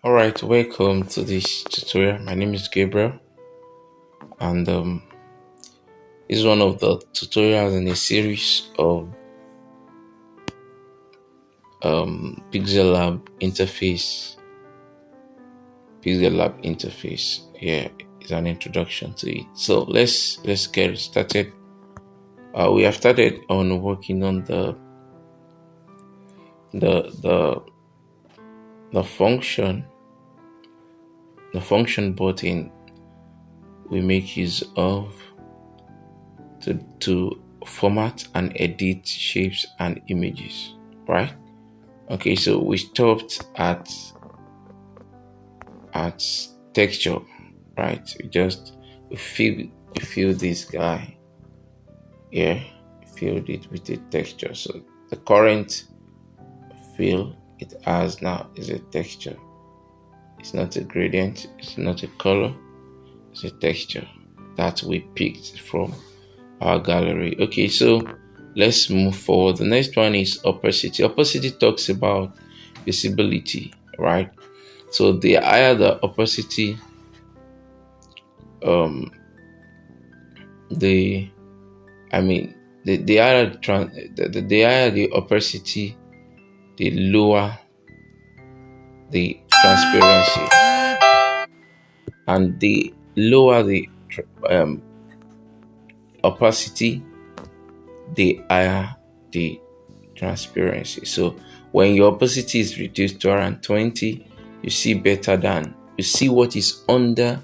Alright, welcome to this tutorial. My name is Gabriel, and this is one of the tutorials in a series of Pixellab interface. Pixellab interface. Here is an introduction to it. So let's get started. We have started on working on the the the function button we make use of to format and edit shapes and images, right? Okay, so we stopped at texture, right? We fill this guy here, filled it with a texture. So the current fill it has now is a texture. It's not a gradient, it's not a color, it's a texture that we picked from our gallery. Okay, so let's move forward. The next one is opacity. Opacity talks about visibility, right? So the higher the opacity, um, the I mean the higher the higher the opacity, the lower the transparency, and the lower the opacity, the higher the transparency. So when your opacity is reduced to around 20, you see better than you see what is under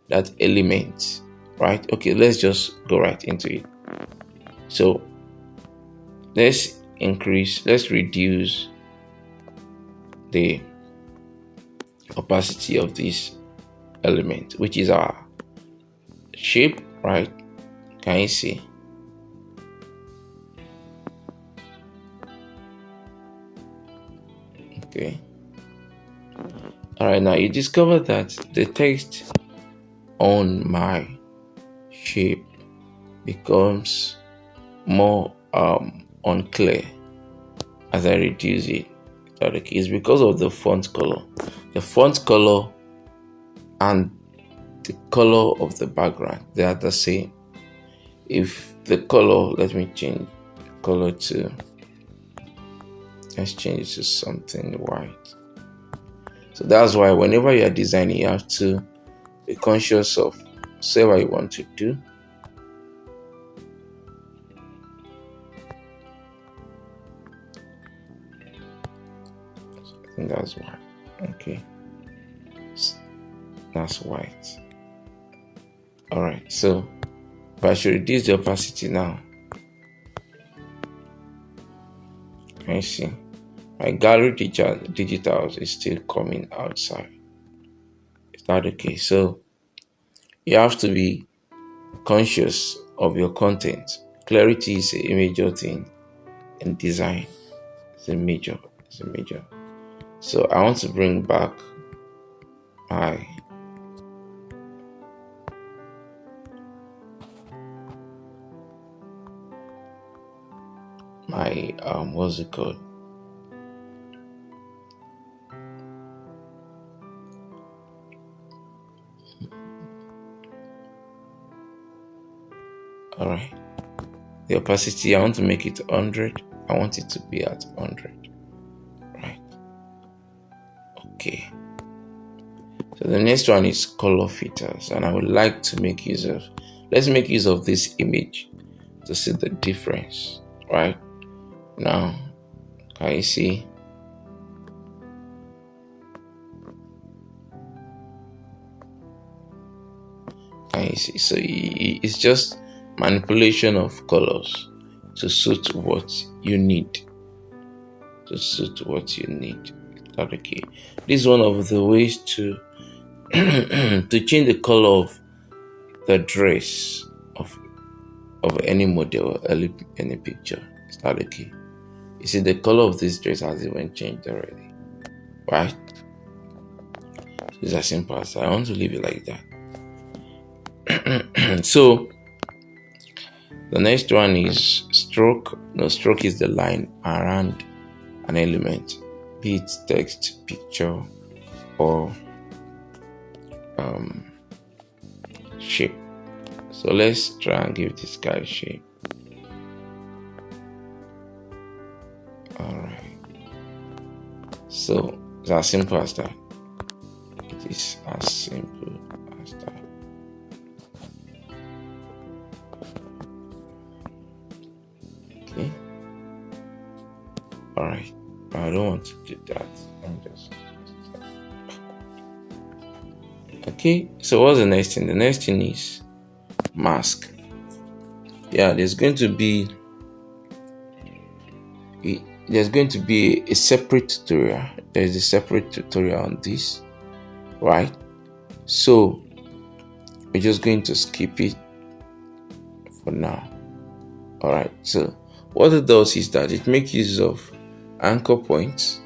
that element, right? Okay, let's just go right into it. So let's reduce the opacity of this element, which is our shape, right? Can you see? Okay. All right, now you discover that the text on my shape becomes more unclear as I reduce it. Okay, it's because of the font color. The font color and the color of the background, they are the same. If the color, let me change the color to, let's change it to something white. So that's why whenever you are designing, you have to be conscious of whatever you want to do. I think that's white. Okay, that's white. All right, so if I should reduce the opacity now, I see my gallery digitals is still coming outside. Is that okay? So you have to be conscious of your content. Clarity is a major thing in design. It's a major. So I want to bring back my what's it called? All right. The opacity, I want to make it 100. I want it to be at 100. Right. Okay. So the next one is color filters, and I would like to make use of, let's make use of this image to see the difference, right? Now, can you see? Can you see? So it's just manipulation of colors to suit what you need. Okay. This is one of the ways to to change the color of the dress of any model or any picture. Is that okay? You see, the color of this dress has even changed already, right? So it's as simple as that. I want to leave it like that. So the next one is stroke. No, stroke is the line around an element, be it text, picture, or shape. So let's try and give this guy a shape. Alright. So it's as simple as that. It is as simple as that. Okay. Alright. I don't want to do that. I'm just okay. So what's the next thing? The next thing is mask. Yeah, there's going to be a separate tutorial. There's a separate tutorial on this, right? So we're just going to skip it for now. All right. So what it does is that it makes use of anchor points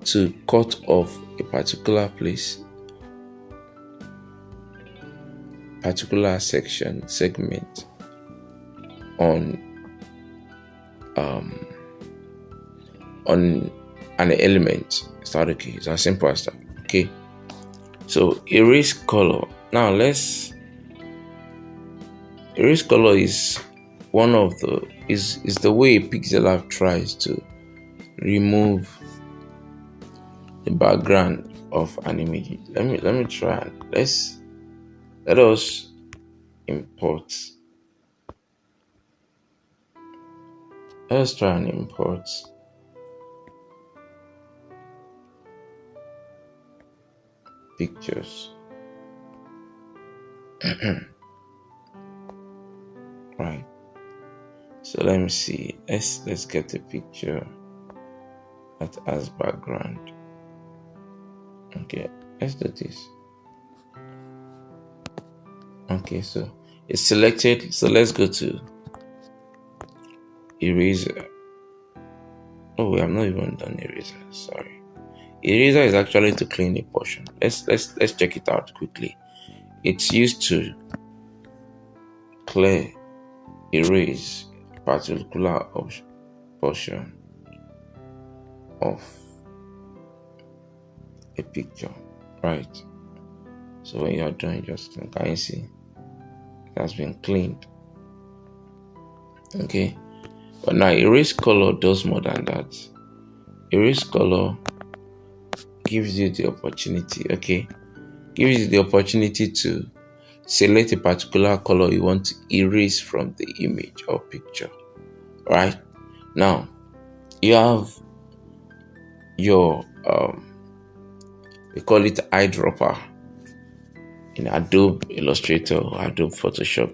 to cut off a particular place, particular segment on an element. Is that okay? It's as simple as that. Okay. So erase color. Now erase color is one of the is the way Pixellab tries to remove the background of an image. Let me try and let us import. Let's try and import pictures. Right. So let me see. Let's get a picture that has background. Okay, let's do this. Okay, so it's selected. So let's go to eraser. Oh, we have not even done eraser. Sorry. Eraser is actually to clean a portion. Let's check it out quickly. It's used to clear, erase particular portion of a picture, right? So when you're done, just can you see it has been cleaned? Okay, but now erase color does more than that. Erase color gives you the opportunity, okay, gives you the opportunity to select a particular color you want to erase from the image or picture, right? Now you have your we call it eyedropper in Adobe Illustrator or Adobe Photoshop.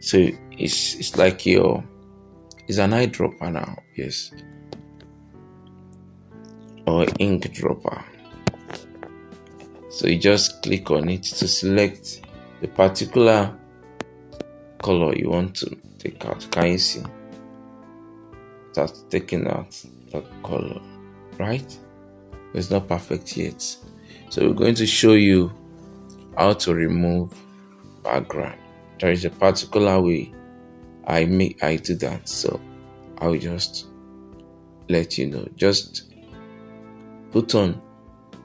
So it's like it's an eyedropper now, yes, or ink dropper. So you just click on it to select the particular color you want to take out. Can you see that's taking out that color, right? It's not perfect yet. So we're going to show you how to remove background. There is a particular way I do that. So I will just let you know. Just put on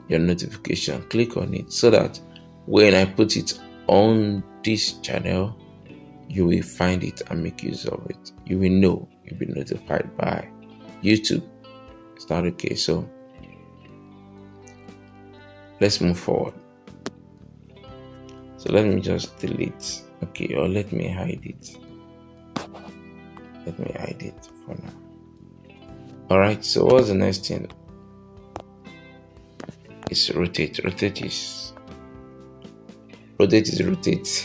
your notification, click on it so that when I put it on this channel, you will find it and make use of it. You will know, you'll be notified by YouTube. Is that okay? So let's move forward. So let me just delete, okay, or let me hide it. Let me hide it for now. All right, so what's the next thing? It's rotate. Rotate is rotate.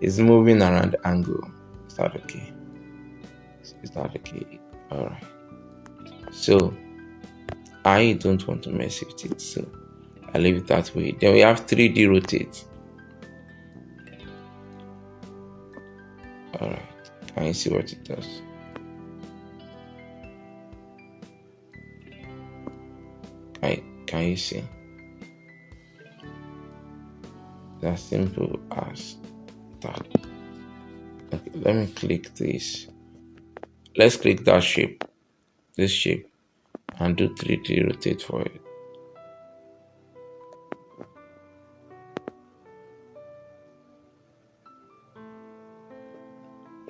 It's moving around the angle. Is that okay? Is that okay? All right. So I don't want to mess with it, so I leave it that way. Then we have 3D rotate. All right. Can you see what it does? Can you see? That's simple as that. Okay, let me click this. Let's click that shape, this shape, and do 3D rotate for it.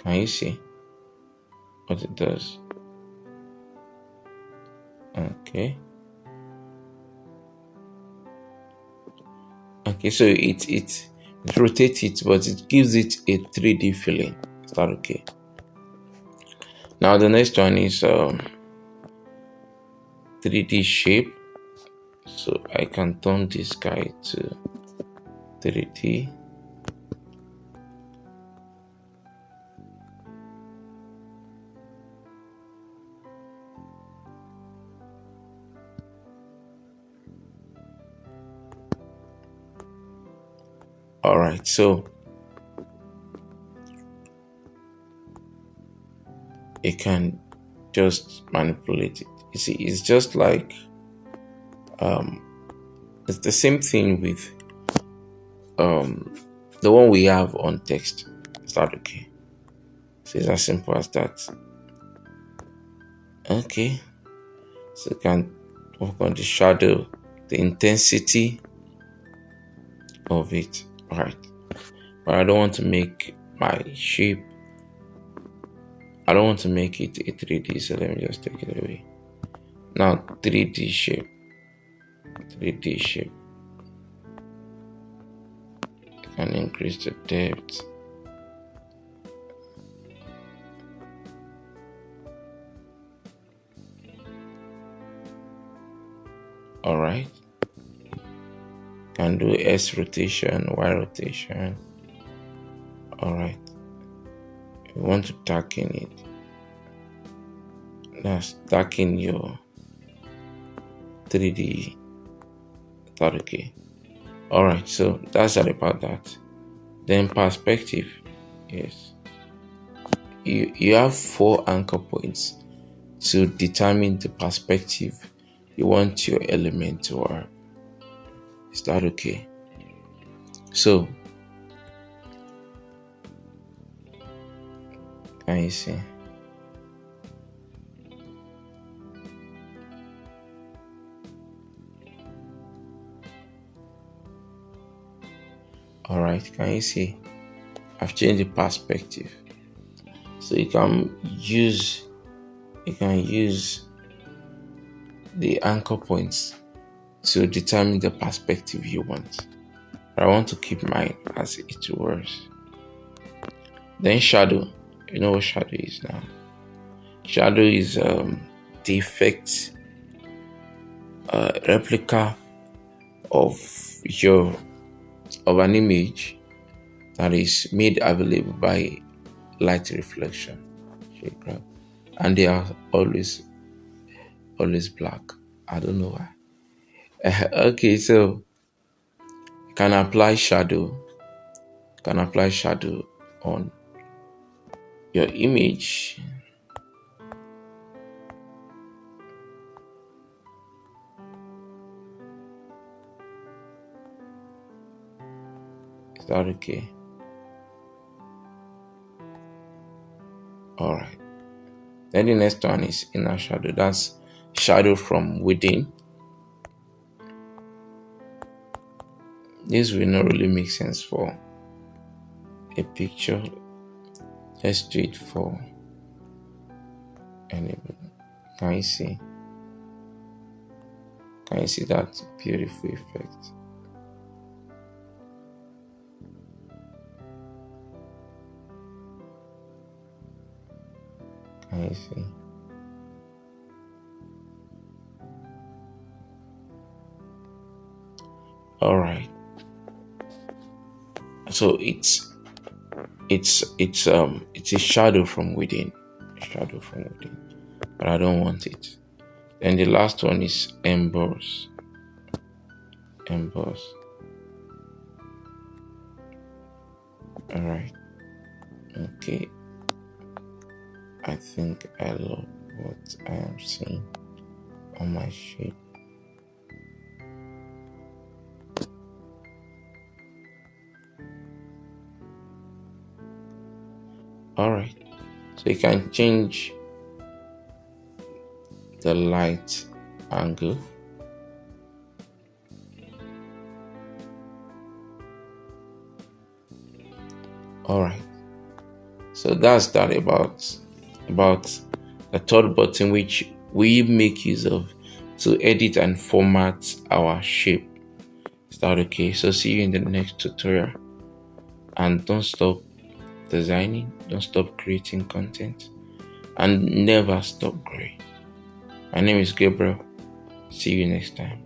Can you see what it does? Okay. Okay, so it rotates it, but it gives it a 3D feeling. Is that okay? Now the next one is 3D shape. So I can turn this guy to 3D. All right, so you can just manipulate it. You see, it's just like it's the same thing with the one we have on text. Is that okay? So it's as simple as that. Okay, so you can work on the shadow, the intensity of it. All right, but I don't want to make my shape. I don't want to make it a 3D, so let me just take it away. Now 3D shape. 3D shape. You can increase the depth. All right. Can do S rotation, Y rotation. All right. You want to darken it. That's darken your 3D. That okay. All right. So that's all about that. Then perspective. Yes. You have 4 anchor points to determine the perspective you want your element to have. Is that okay? So can you see? All right, can you see? I've changed the perspective. So you can use the anchor points to determine the perspective you want. But I want to keep mine as it was. Then shadow. You know what shadow is now? Shadow is the effect replica of an image that is made available by light reflection. And they are always black. I don't know why. Okay, so you can apply shadow. You can apply shadow on your image. Is that okay? All right. Then the next one is inner shadow. That's shadow from within. This will not really make sense for a picture. Let's do it for anybody. Can you see? Can you see that beautiful effect? Can you see? All right. So it's a shadow from within. Shadow from within. But I don't want it. Then the last one is emboss. Emboss. All right. Okay. I think I love what I am seeing on my shape. All right. So you can change the light angle. All right. So that's that about the third button which we make use of to edit and format our shape. Is that okay? So see you in the next tutorial, and don't stop designing, don't stop creating content, and never stop growing. My name is Gabriel. See you next time.